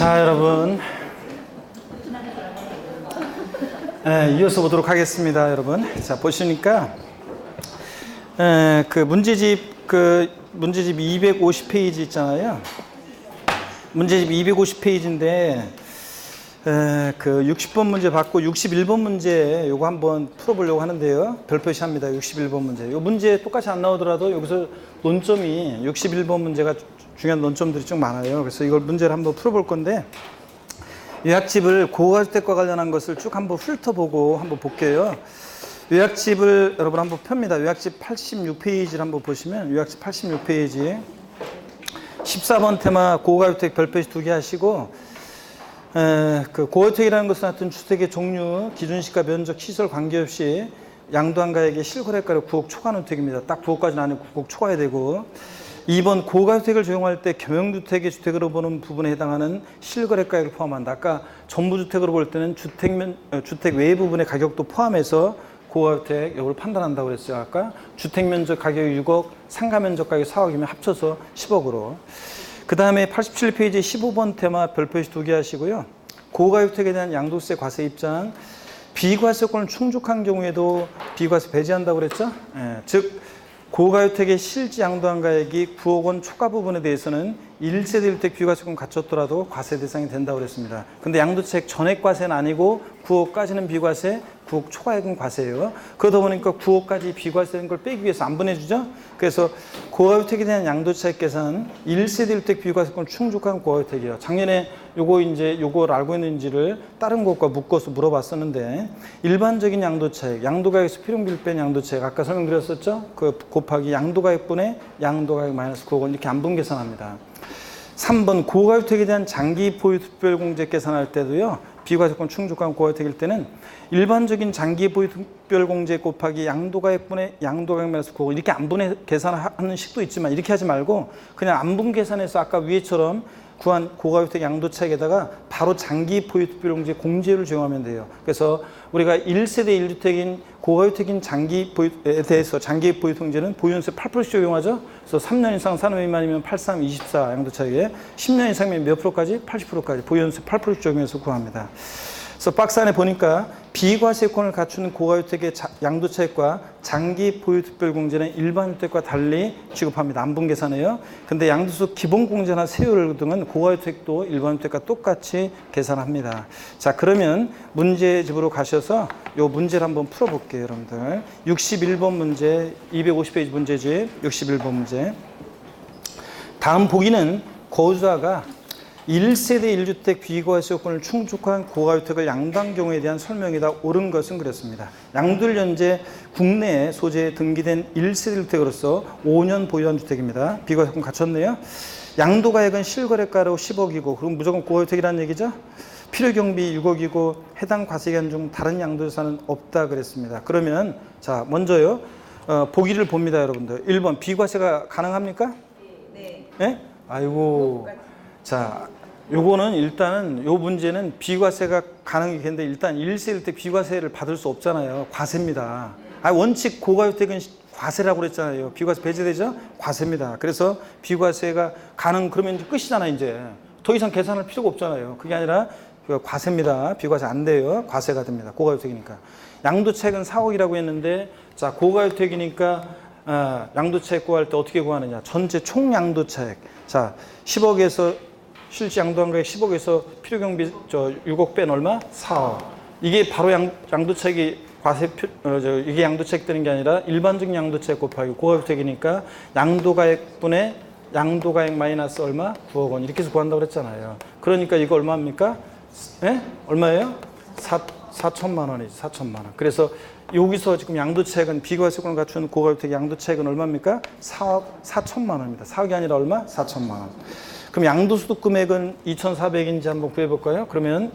자, 여러분. 이어서 보도록 하겠습니다, 여러분. 자, 보시니까, 문제집 250페이지 있잖아요. 문제집 250페이지인데, 60번 문제 받고 61번 문제 요거 한번 풀어보려고 하는데요. 별표시합니다. 61번 문제. 요 문제 똑같이 안 나오더라도 여기서 논점이 61번 문제가 중요한 논점들이 좀 많아요. 그래서 이걸 문제를 한번 풀어볼 건데, 요약집을 고가주택과 관련한 것을 쭉 한번 훑어보고 한번 볼게요. 요약집을 여러분 한번 펴니다. 요약집 86페이지를 한번 보시면, 요약집 86페이지 14번 테마 고가주택 별표시 2개 하시고, 고가주택이라는 것은 하여튼 주택의 종류, 기준시가, 면적, 시설 관계없이 양도한가액의 실거래가를 9억 초과하는 주택입니다. 딱 9억까지는 아니고 9억 초과해야 되고, 2번 고가주택을 적용할 때 겸용주택의 주택으로 보는 부분에 해당하는 실거래가액을 포함한다. 아까 전부주택으로 볼 때는 주택 외 부분의 가격도 포함해서 고가주택 이걸 판단한다고 그랬어요. 아까 주택면적 가격이 6억, 상가면적 가격이 4억이면 합쳐서 10억으로. 그 다음에 87페이지 15번 테마 별표시 2개 하시고요. 고가주택에 대한 양도세 과세 입장, 비과세권을 충족한 경우에도 비과세 배제한다고 그랬죠. 즉 고가주택의 실지 양도한가액이 9억 원 초과 부분에 대해서는 1세대 1택 비과세권 갖췄더라도 과세 대상이 된다고 그랬습니다. 근데 양도책 전액 과세는 아니고 9억까지는 비과세, 9억 초과액은 과세예요. 그러다 보니까 9억까지 비과세된 걸 빼기 위해서 안 보내주죠. 그래서 고가주택에 대한 양도차익 계산 1세대 1택 비과세권 충족한 고가주택이에요. 작년에 요걸 알고 있는지를 다른 것과 묶어서 물어봤었는데, 일반적인 양도차익, 양도가액에서 필요비를 뺀 양도차익 아까 설명드렸었죠. 그 곱하기 양도가액분의 양도가액 마이너스 9억 원 이렇게 안분 계산합니다. 3번 고가주택에 대한 장기 보유 특별공제 계산할 때도요, 비과세권 충족한 고가주택일 때는 일반적인 장기 보유 특별공제 곱하기 양도가액분의 양도가액 마이너스 9억 원 이렇게 안분해 계산하는 식도 있지만, 이렇게 하지 말고 그냥 안분 계산해서 아까 위에처럼 구한 고가주택 양도차익에다가 바로 장기 보유 특별공제 공제를 적용하면 돼요. 그래서 우리가 1세대 1주택인 고가주택인 장기 보유에 대해서 장기 보유 통제는 보유연수 8%씩 적용하죠. 그래서 3년 이상 산업 미만이면 83, 24 양도차익에, 10년 이상이면 몇 프로까지? 80%까지 보유연수 8%씩 적용해서 구합니다. 그래서 박스 안에 보니까 비과세권을 갖추는 고가주택의 양도차익과 장기 보유특별공제는 일반주택과 달리 취급합니다. 안분 계산해요. 근데 양도소 기본공제나 세율 등은 고가주택도 일반주택과 똑같이 계산합니다. 자, 그러면 문제집으로 가셔서 요 문제를 한번 풀어볼게요, 여러분들. 61번 문제, 250페이지 문제집 61번 문제. 다음 보기는 거주자가 1세대 1주택 비과세 요건을 충족한 고가주택을 양도한 경우에 대한 설명이다. 옳은 것은 그렇습니다. 양도를 현재 국내에 소재에 등기된 1세대 1주택으로서 5년 보유한 주택입니다. 비과세 요건 갖췄네요. 양도가액은 실거래가로 10억이고, 그럼 무조건 고가주택이라는 얘기죠. 필요경비 6억이고 해당 과세기간 중 다른 양도자산은 없다 그랬습니다. 그러면 자, 먼저요, 보기를 봅니다, 여러분들. 1번 비과세가 가능합니까? 네. 네? 아이고. 자, 요거는 일단은 요 문제는 비과세가 가능했는데, 일단 1세 1택 비과세를 받을 수 없잖아요. 과세입니다. 원칙 고가주택은 과세라고 그랬잖아요. 비과세 배제되죠? 과세입니다. 그래서 비과세가 그러면 이제 끝이잖아요. 이제 더 이상 계산할 필요가 없잖아요. 그게 아니라 과세입니다. 비과세 안 돼요. 과세가 됩니다. 고가주택이니까. 양도차익은 4억이라고 했는데, 자, 고가주택이니까 양도차익 구할 때 어떻게 구하느냐? 전체 총 양도차익. 자, 10억에서 실지 양도한가액 10억에서 필요경비 6억 뺀 얼마? 4억. 이게 바로 양도차익이 이게 양도차익 되는 게 아니라 일반적인 양도차익 곱하기 고가주택이니까 양도가액분의 양도가액 마이너스 얼마? 9억 원. 이렇게 해서 구한다고 그랬잖아요. 그러니까 이거 얼마입니까? 예? 얼마예요? 4천만 원이지, 4천만 원. 그래서 여기서 지금 양도차익은 비과세권을 갖춘 고가주택 양도차익은 얼마입니까? 4천만 원입니다. 4억이 아니라 얼마? 4천만 원. 그럼 양도소득 금액은 2,400인지 한번 구해볼까요? 그러면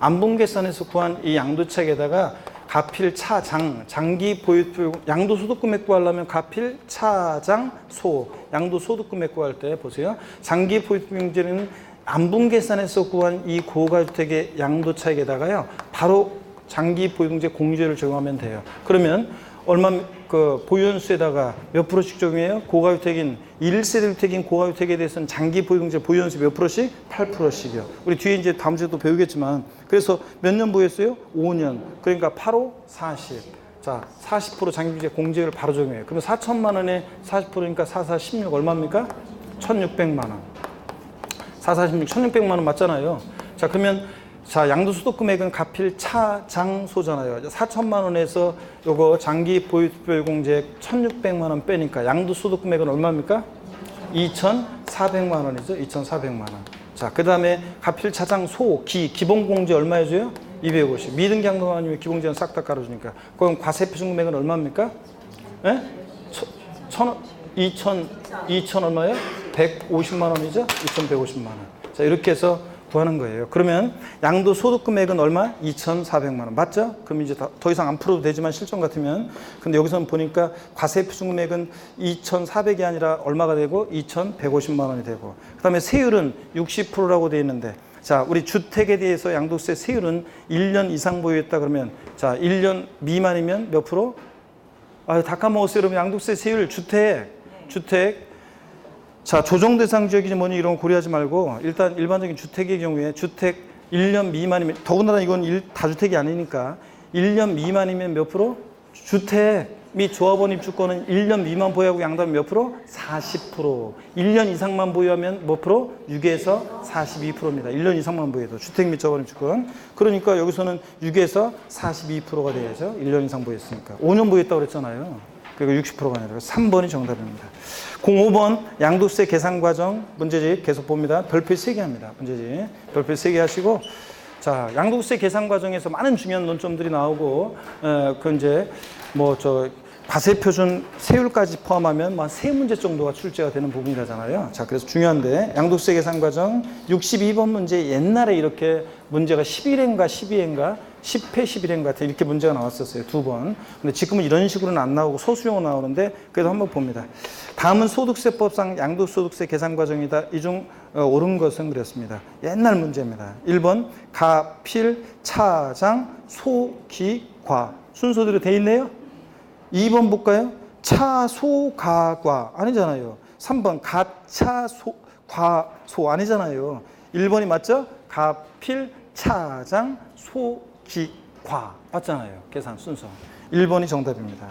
안분 계산에서 구한 이 양도차익에다가 가필, 차장, 장기 보유, 양도소득 금액 구하려면 가필, 차장, 소, 양도소득 금액 구할 때 보세요. 장기 보유 공제는 안분 계산에서 구한 이 고가주택의 양도차익에다가요, 바로 장기 보유공제 공제를 적용하면 돼요. 그러면 얼마 그 보유연수에다가 몇 프로씩 적용해요? 고가주택인 1세대 주택인 고가주택에 대해서는 장기 보유공제 보유연수 몇 프로씩? 8%씩이요. 우리 뒤에 이제 다음 주에 또 배우겠지만 그래서 몇 년 보유했어요? 5년. 그러니까 8, 5, 40. 자, 40% 장기보유제 공제를 바로 적용해요. 그러면 4천만 원에 40%니까 4, 4, 16 얼마입니까? 1,600만 원. 4, 4, 16, 1,600만 원 맞잖아요. 자, 그러면 자, 양도소득 금액은 가필 차장소잖아요. 4천만 원에서 요거 장기 보유특별공제 1,600만 원 빼니까 양도소득 금액은 얼마입니까? 2,400만 원이죠. 2,400만 원. 자, 그 다음에 가필 차장소 기본공제 얼마 해줘요? 250. 미등기 양도 아니면 기본공제는 싹 다 깔아주니까. 그럼 과세표준 금액은 얼마입니까? 예? 2천 얼마예요? 150만 원이죠? 2,150만 원. 자, 이렇게 해서 구하는 거예요. 그러면 양도소득 금액은 얼마? 2,400만 원. 맞죠? 그럼 이제 더 이상 안 풀어도 되지만 실전 같으면. 근데 여기서는 보니까 과세표준 금액은 2,400이 아니라 얼마가 되고 2,150만 원이 되고. 그 다음에 세율은 60%라고 되어 있는데 자, 우리 주택에 대해서 양도세 세율은 1년 이상 보유했다 그러면 자, 1년 미만이면 몇 프로? 아, 다 까먹었어요. 여러분 양도세 세율 주택. 자, 조정 대상 지역이지 뭐니 이런 거 고려하지 말고 일단 일반적인 주택의 경우에 주택 1년 미만이면 더군다나 이건 다주택이 아니니까 1년 미만이면 몇 프로? 주택 및 조합원 입주권은 1년 미만 보유하고 양도하면 몇 프로? 40%. 1년 이상만 보유하면 몇 프로? 6에서 42%입니다. 1년 이상만 보유해도 주택 및 조합원 입주권. 그러니까 여기서는 6에서 42%가 돼야죠. 1년 이상 보유했으니까. 5년 보유했다고 그랬잖아요. 그리고 60%가 아니라 3번이 정답입니다. 05번 양도세 계산 과정 문제집 계속 봅니다. 별표 3개 합니다. 문제집 별표 3개 하시고 자, 양도세 계산 과정에서 많은 중요한 논점들이 나오고 그 이제 뭐 과세표준 세율까지 포함하면 한 3문제 정도가 출제가 되는 부분이라잖아요. 자, 그래서 중요한데 양도세 계산 과정 62번 문제 옛날에 이렇게 문제가 11회인가 12회인가 10회 11회인가 같아 이렇게 문제가 나왔었어요. 2번. 근데 지금은 이런 식으로는 안 나오고 소수용으로 나오는데 그래도 한번 봅니다. 다음은 소득세법상 양도소득세 계산 과정이다. 이 중 옳은 것은 그랬습니다. 옛날 문제입니다. 1번 가필 차장 소기과 순서대로 돼 있네요. 2번 볼까요? 차소가과 아니잖아요. 3번 가차소 과소 아니잖아요. 1번이 맞죠? 가필 차장 소기과 맞잖아요. 계산 순서 1번이 정답입니다.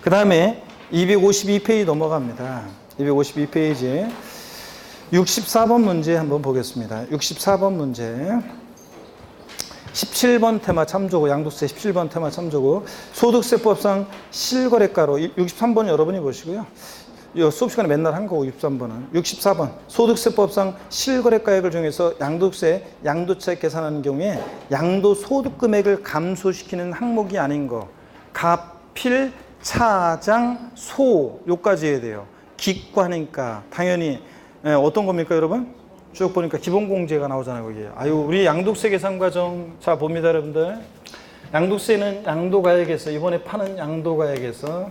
그 다음에 252페이지 넘어갑니다. 252페이지 64번 문제 한번 보겠습니다. 64번 문제 17번 테마 참조고 양도세 17번 테마 참조고 소득세법상 실거래가로 63번 여러분이 보시고요. 이 수업 시간에 맨날 한 거고 63번은 64번 소득세법상 실거래가액을 정해서 양도세 양도차익 계산하는 경우에 양도소득 금액을 감소시키는 항목이 아닌 거 가필 차장 소 요까지 해야 돼요. 기과니까 당연히 어떤 겁니까 여러분? 쭉 보니까 기본공제가 나오잖아요, 거기에. 아유, 우리 양도세 계산 과정, 자, 봅니다, 여러분들. 양도세는 양도가액에서, 이번에 파는 양도가액에서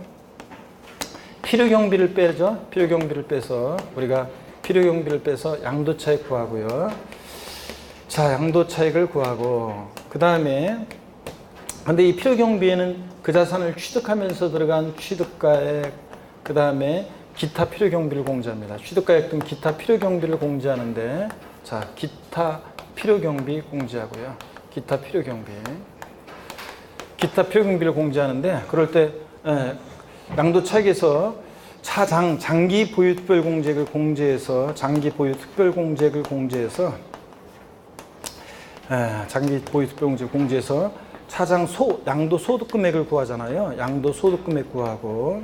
필요경비를 빼죠. 필요경비를 빼서, 우리가 필요경비를 빼서 양도차익 구하고요. 자, 양도차익을 구하고, 그 다음에, 근데 이 필요경비에는 그 자산을 취득하면서 들어간 취득가액, 그 다음에 기타 필요경비를 공제합니다. 취득가액 등 기타 필요경비를 공제하는데 자, 기타 필요경비 공제하고요. 기타 필요경비를 공제하는데 그럴 때 양도차익에서 장기 보유 특별공제액을 공제해서 장기 보유 특별공제액을 공제해서 장기 보유 특별공제액을 공제해서 차장 양도소득금액을 구하잖아요. 양도소득금액 구하고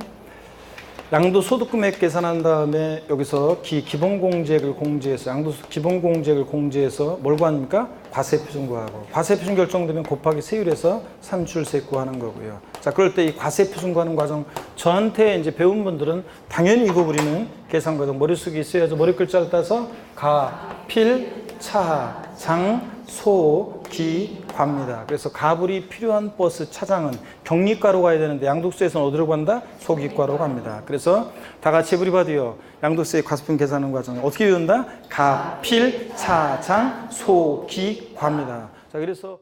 양도소득금액 계산한 다음에 여기서 기본공제액을 공제해서 기본공제액을 공제해서 뭘 구합니까? 과세표준 구하고 과세표준 결정되면 곱하기 세율에서 산출세 구하는 거고요. 자, 그럴 때 이 과세표준 구하는 과정 저한테 이제 배운 분들은 당연히 이거 우리는 계산 과정 머릿속에 있어야죠. 머리 글자를 따서 가필 차장 소기과입니다. 그래서 가불이 필요한 버스 차장은 경리과로 가야 되는데 양도세에서는 어디로 간다? 소기과로 갑니다. 그래서 다 같이 에브리바디요. 양도세 과세표준 계산하는 과정 어떻게 외운다? 가필 차장 소기과입니다. 자, 그래서